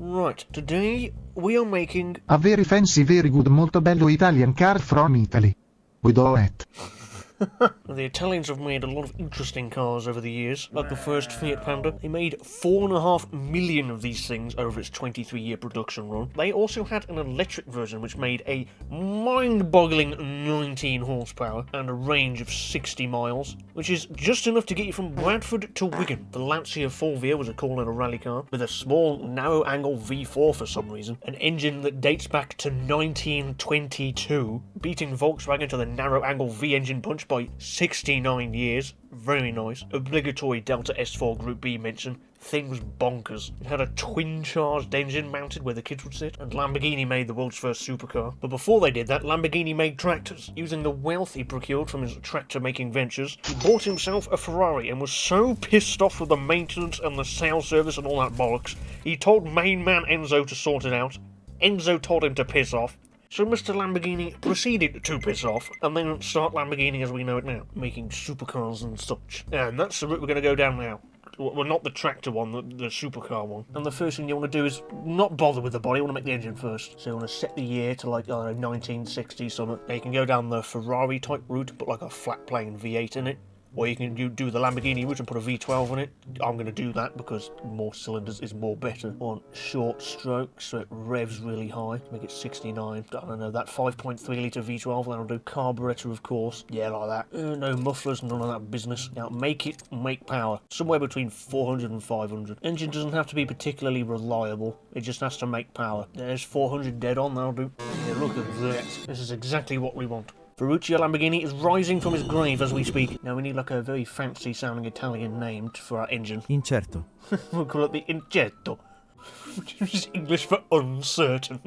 Right, today we are making A very fancy, very good, molto bello Italian car from Italy. We do it. The Italians have made a lot of interesting cars over the years, like the first Fiat Panda. They made 4.5 million of these things over its 23-year production run. They also had an electric version which made a mind-boggling 19 horsepower and a range of 60 miles, which is just enough to get you from Bradford to Wigan. The Lancia Fulvia was called a rally car, with a small, narrow-angle V4 for some reason, an engine that dates back to 1922, beating Volkswagen to the narrow-angle V-engine punch by 69 years. Very nice. Obligatory Delta S4 Group B mention. Thing was bonkers. It had a twin-charged engine mounted where the kids would sit, and Lamborghini made the world's first supercar. But before they did that, Lamborghini made tractors. Using the wealth he procured from his tractor-making ventures, he bought himself a Ferrari and was so pissed off with the maintenance and the sales service and all that bollocks, he told main man Enzo to sort it out. Enzo told him to piss off. So Mr. Lamborghini proceeded to piss off, and then start Lamborghini as we know it now, making supercars and such. And that's the route we're going to go down now. Well, not the tractor one, the supercar one. And the first thing you want to do is not bother with the body, you want to make the engine first. So you want to set the year to like, I don't know, 1960 something. Now you can go down the Ferrari type route, put like a flat plane V8 in it. Or you can do the Lamborghini route and put a V12 on it. I'm going to do that because more cylinders is more better. On short strokes, so it revs really high. Make it 69. I don't know, that 5.3 litre V12, that'll do. Carburetor, of course. Yeah, like that. No mufflers, none of that business. Now, make power. Somewhere between 400 and 500. Engine doesn't have to be particularly reliable. It just has to make power. There's 400 dead on, that'll do. Yeah, look at that. This is exactly what we want. Ferruccio Lamborghini is rising from his grave as we speak. Now we need like a very fancy sounding Italian name for our engine. Incerto. We'll call it the Incerto, which is English for uncertain.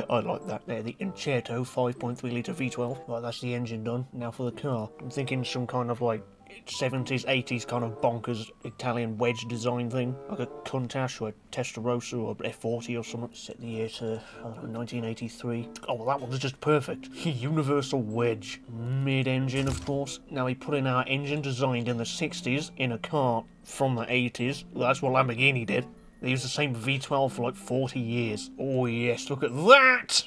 I like that. There, the Incerto 5.3 litre V12. Right, that's the engine done. Now for the car. I'm thinking some kind of like 70s, 80s kind of bonkers Italian wedge design thing. Like a Countach or a Testarossa or a F40 or something. Set the year to, I don't know, 1983. Oh, well, that one's just perfect. Universal wedge. Mid-engine, of course. Now we put in our engine designed in the 60s in a car from the 80s. Well, that's what Lamborghini did. They used the same V12 for like 40 years. Oh yes, look at that!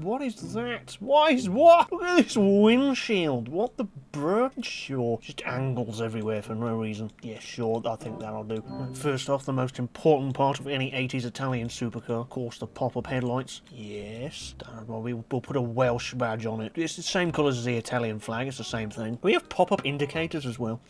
What is that? What? Look at this windshield. What the bird? Sure. Just angles everywhere for no reason. Yeah, sure. I think that'll do. First off, the most important part of any 80s Italian supercar. Of course, the pop-up headlights. Yes. We'll put a Welsh badge on it. It's the same colours as the Italian flag. It's the same thing. We have pop-up indicators as well.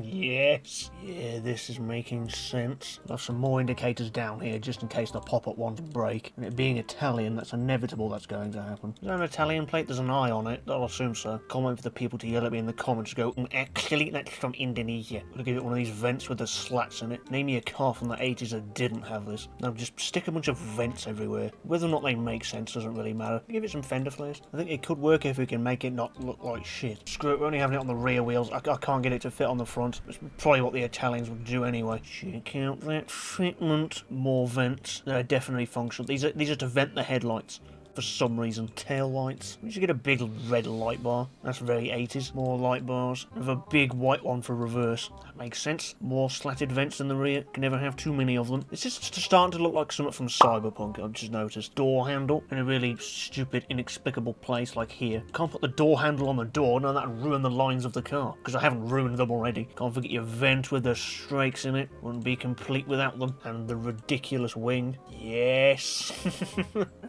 Yes. Yeah, this is making sense. I'll have some more indicators down here just in case the pop-up ones break. And it being Italian, that's inevitable that's going to happen. Is there an Italian plate? There's an eye on it. I'll assume so. Can't wait for the people to yell at me in the comments go, actually, that's from Indonesia. I'll give it one of these vents with the slats in it. Name me a car from the 80s that didn't have this. Now just stick a bunch of vents everywhere. Whether or not they make sense doesn't really matter. Give it some fender flares. I think it could work if we can make it not look like shit. Screw it, we're only having it on the rear wheels. I can't get it to fit on the front. It's probably what the Italians would do anyway. Check out that fitment. More vents. They're definitely functional. These are to vent the headlights. For some reason. Tail lights. We should get a big red light bar. That's very 80s. More light bars. With a big white one for reverse. That makes sense. More slatted vents in the rear. Can never have too many of them. It's just starting to look like something from Cyberpunk, I've just noticed. Door handle in a really stupid, inexplicable place like here. Can't put the door handle on the door. No, that'd ruin the lines of the car. Because I haven't ruined them already. Can't forget your vent with the strakes in it. Wouldn't be complete without them. And the ridiculous wing. Yes.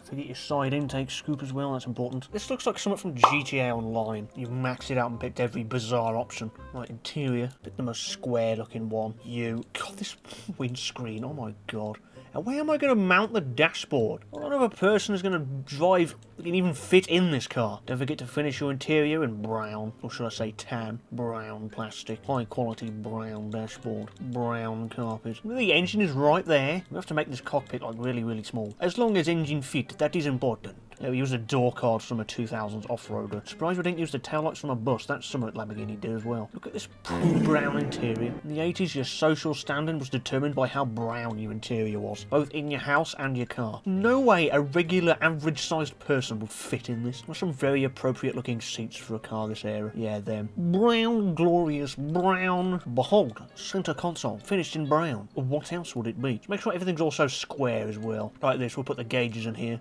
Forget your side intake scoop as well, that's important. This looks like something from GTA Online. You've maxed it out and picked every bizarre option. Right, interior, pick the most square looking one. God, this windscreen, oh my god. And where am I going to mount the dashboard? What kind of a person is going to drive that can even fit in this car? Don't forget to finish your interior in brown, or should I say tan, brown plastic. High quality brown dashboard, brown carpet. The engine is right there. We have to make this cockpit like really, really small. As long as engine fit, that is important. Yeah, we used a door card from a 2000s off-roader. Surprised we didn't use the taillights from a bus. That's something Lamborghini did as well. Look at this pool brown interior. In the 80s, your social standing was determined by how brown your interior was, both in your house and your car. No way a regular, average-sized person would fit in this. There's some very appropriate-looking seats for a car this era. Yeah, them. Brown, glorious brown. Behold, center console, finished in brown. What else would it be? Make sure everything's also square as well. Like this, we'll put the gauges in here.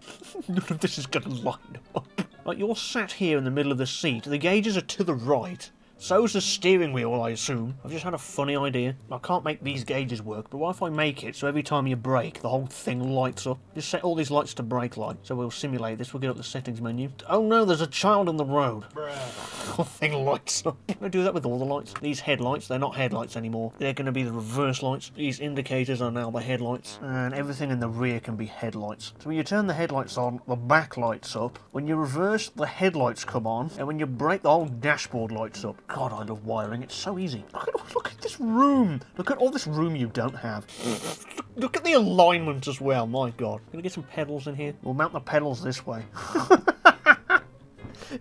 None of this is going to line up. Like, you're sat here in the middle of the seat. The gauges are to the right. So's the steering wheel, I assume. I've just had a funny idea. I can't make these gauges work, but what if I make it so every time you brake, the whole thing lights up? Just set all these lights to brake light. So we'll simulate this. We'll get up the settings menu. Oh no, there's a child on the road. The whole thing lights up. I do that with all the lights. These headlights, they're not headlights anymore. They're going to be the reverse lights. These indicators are now the headlights. And everything in the rear can be headlights. So when you turn the headlights on, the back lights up. When you reverse, the headlights come on. And when you brake, the whole dashboard lights up. God, I love wiring. It's so easy. Look at this room. Look at all this room you don't have. Look at the alignment as well. My God. Gonna get some pedals in here. We'll mount the pedals this way.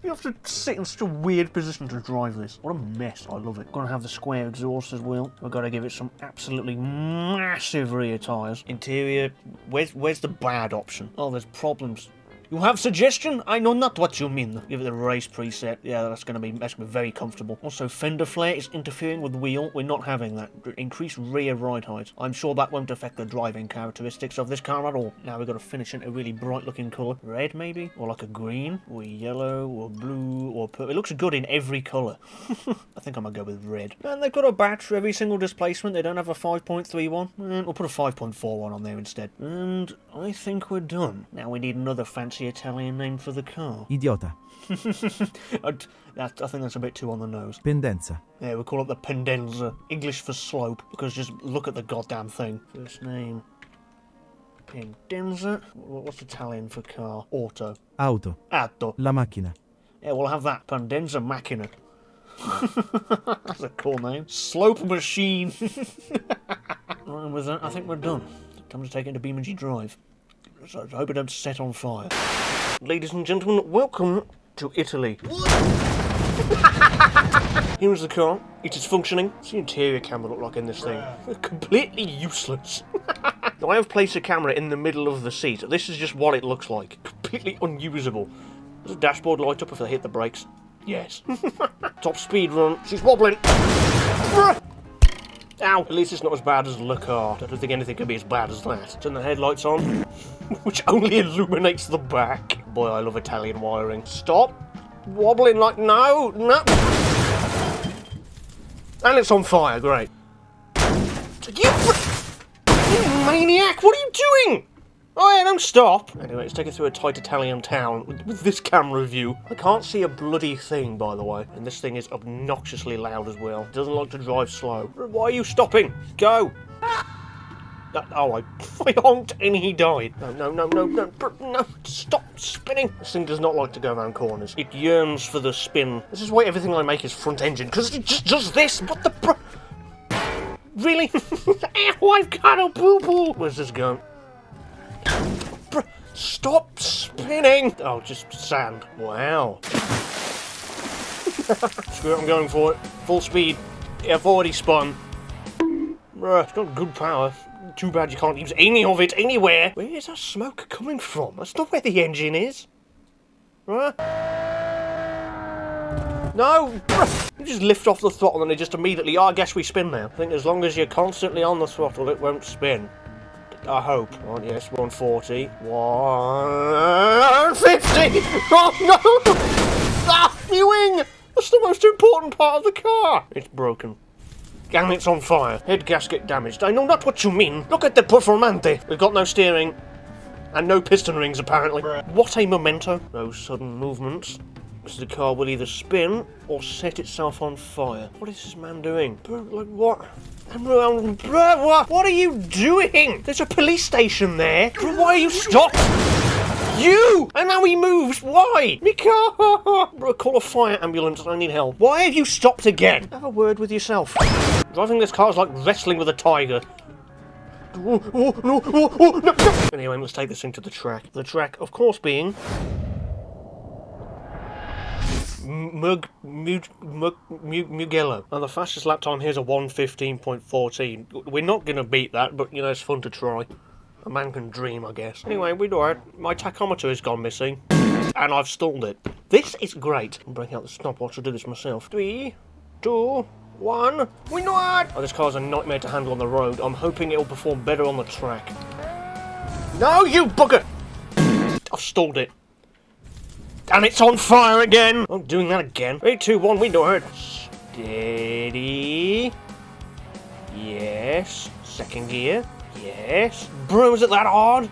You have to sit in such a weird position to drive this. What a mess. I love it. Gonna have the square exhaust as well. We've got to give it some absolutely massive rear tyres. Interior. Where's the bad option? Oh, there's problems. You have suggestion? I know not what you mean. Give it the race preset. Yeah, that's gonna be very comfortable. Also, fender flare is interfering with wheel. We're not having that. Increase rear ride height. I'm sure that won't affect the driving characteristics of this car at all. Now we've got to finish in a really bright looking colour. Red maybe? Or like a green? Or yellow? Or blue? Or purple? It looks good in every colour. I think I'm gonna go with red. And they've got a batch for every single displacement. They don't have a 5.31. We'll put a 5.41 on there instead. And I think we're done. Now we need another fancy Italian name for the car. Idiota. I think that's a bit too on the nose. Pendenza. Yeah, we'll call it the pendenza. English for slope, because just look at the goddamn thing. First name. Pendenza. What's Italian for car? Auto. Auto. Auto. La macchina. Yeah, we'll have that. Pendenza Macchina. That's a cool name. Slope machine. Right, and with that, I think we're done. Time to take it to BeamNG.drive. So I hope it don't set on fire. Ladies and gentlemen, welcome to Italy. Here's the car. It is functioning. What's the interior camera look like in this thing? Completely useless. I have placed a camera in the middle of the seat. This is just what it looks like. Completely unusable. Does the dashboard light up if I hit the brakes? Yes. Top speed run. She's wobbling. Ow! At least it's not as bad as the car. I don't think anything can be as bad as that. Turn the headlights on, which only illuminates the back. Boy, I love Italian wiring. Stop! Wobbling like no! And it's on fire, great. You maniac! What are you doing? Oh yeah, don't stop! Anyway, let's take it through a tight Italian town with this camera view. I can't see a bloody thing, by the way. And this thing is obnoxiously loud as well. It doesn't like to drive slow. Why are you stopping? Go! I honked and he died. No, stop spinning. This thing does not like to go around corners. It yearns for the spin. This is why everything I make is front engine, because it just does this. What the Really? Ow, I've got a boo-boo. Where's this going? Stop spinning! Oh, just sand. Wow. Screw it, I'm going for it. Full speed. Yeah, I've already spun. It's got good power. Too bad you can't use any of it anywhere. Where is that smoke coming from? That's not where the engine is. No! You just lift off the throttle and it just immediately, I guess we spin now. I think as long as you're constantly on the throttle, it won't spin. I hope. Oh, yes, 140. 150! Oh, no! Ah, my wing! That's the most important part of the car! It's broken. And it's on fire. Head gasket damaged. I know not what you mean. Look at the performante. We've got no steering. And no piston rings, apparently. What a memento. No sudden movements. So the car will either spin or set itself on fire. What is this man doing? Like, what? What are you doing? There's a police station there. Why are you stopped? You! And now he moves. Why? My car! Call a fire ambulance. I need help. Why have you stopped again? Have a word with yourself. Driving this car is like wrestling with a tiger. No. Anyway, let's take this into the track. The track, of course, being Mugello. And the fastest lap time here is a 1:15.14. We're not going to beat that, but, you know, it's fun to try. A man can dream, I guess. Anyway, we do it. My tachometer has gone missing. And I've stalled it. This is great. I'll break out the stopwatch. I'll do this myself. 3, 2, 1. We know it! Oh, this car's a nightmare to handle on the road. I'm hoping it'll perform better on the track. No, you bugger! I've stalled it. And it's on fire again! I'm doing that again. 3, 2, 1, we know it. Steady. Yes. Second gear. Yes. Bro, is it that hard?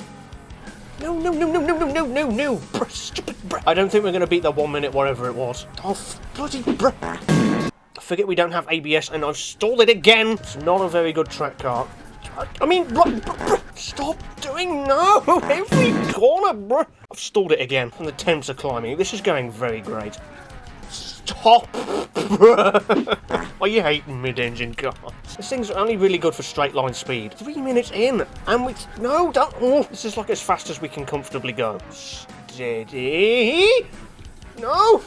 No. Bruh, stupid bruh. I don't think we're going to beat that 1 minute, whatever it was. Oh, bloody bruh. I forget we don't have ABS and I've stalled it again. It's not a very good track car. I mean, bruh, stop doing no. Every corner, bruh. I've stalled it again and the temps are climbing. This is going very great. Stop, bruh. Oh, you hate mid-engine cars. This thing's only really good for straight line speed. 3 minutes in, and we... No, don't... Oh, this is like as fast as we can comfortably go. Steady. No.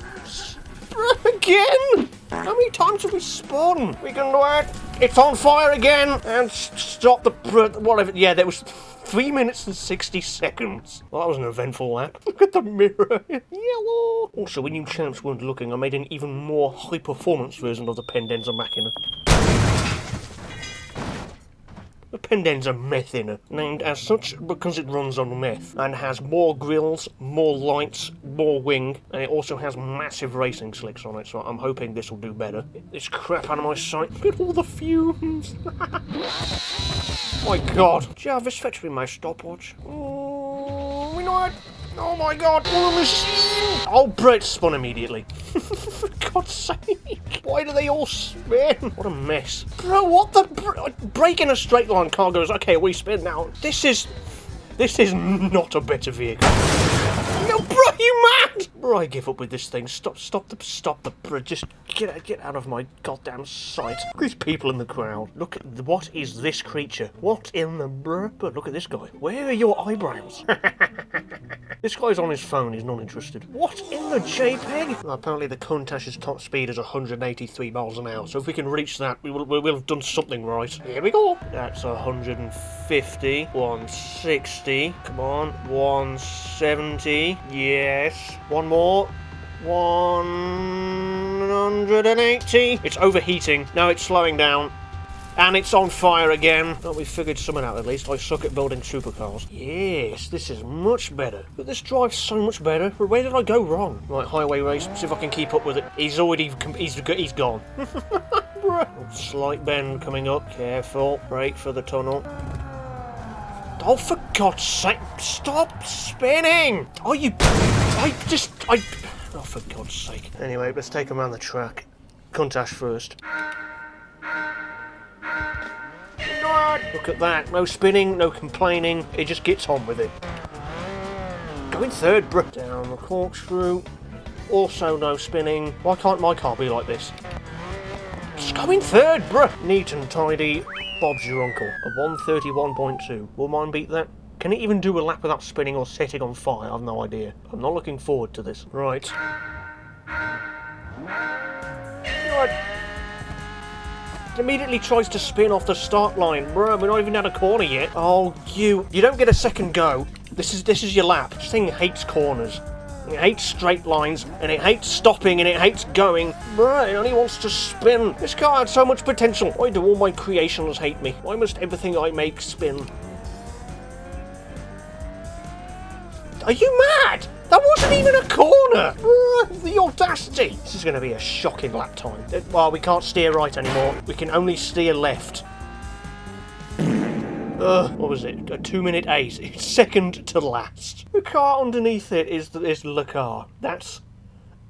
Again. How many times have we spun? We can do it. It's on fire again. And stop the... Whatever. Yeah, there was... 3 minutes and 60 seconds. Well, that was an eventful lap. Look at the mirror. Yellow. Also, when you champs weren't looking, I made an even more high-performance version of the Pendenza Machina. The Pendenza Methina, named as such because it runs on meth, and has more grills, more lights, more wing, and it also has massive racing slicks on it, so I'm hoping this will do better. Get this crap out of my sight. Look at all the fumes. My god. Jarvis, fetch me my stopwatch. Oh, we know it. Oh my god. Oh, the machine. Oh, Brett spun immediately. For God's sake. Why do they all spin? What a mess. Bro, what the... Brake in a straight line car goes, okay, we spin now. This is not a better vehicle. No, bro, you mad? Bro, I give up with this thing. Stop the, bro. Just get out of my goddamn sight. Look at these people in the crowd. Look at, what is this creature? What in the, bro? But look at this guy. Where are your eyebrows? This guy's on his phone, he's not interested. What in the JPEG? Well, apparently the Countach's top speed is 183 miles an hour, so if we can reach that, we'll have done something right. Here we go. That's 150, 160, come on, 170, yes. One more. 180. It's overheating. Now it's slowing down. And it's on fire again. Well, we figured something out at least. I suck at building supercars. Yes, this is much better. But this drives so much better. But where did I go wrong? Right, highway race. See if I can keep up with it. He's gone. Slight bend coming up. Careful. Brake for the tunnel. Oh, for God's sake, stop spinning! Oh, oh, for God's sake. Anyway, let's take him around the track. Countach first. Look at that. No spinning, no complaining. It just gets on with it. Go in third, bruh. Down the corkscrew. Also no spinning. Why can't my car be like this? Just go in third, bruh. Neat and tidy. Bob's your uncle. A 131.2. Will mine beat that? Can it even do a lap without spinning or setting on fire? I've no idea. I'm not looking forward to this. Right. It immediately tries to spin off the start line. Bro, we're not even at a corner yet. Oh, you don't get a second go. This is your lap. This thing hates corners. It hates straight lines, and it hates stopping, and it hates going. Bruh, it only wants to spin. This car had so much potential. Why do all my creations hate me? Why must everything I make spin? Are you mad? That wasn't even a corner! Bruh, the audacity! This is going to be a shocking lap time. Well, we can't steer right anymore. We can only steer left. What was it? A 2-minute ace. It's second to last. The car underneath it is the car. That's...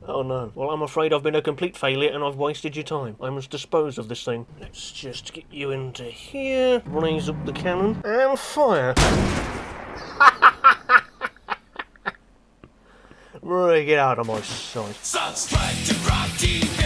Oh no. Well, I'm afraid I've been a complete failure and I've wasted your time. I must dispose of this thing. Let's just get you into here. Raise up the cannon. And fire. Right, get out of my sight. Subscribe to GrogTV.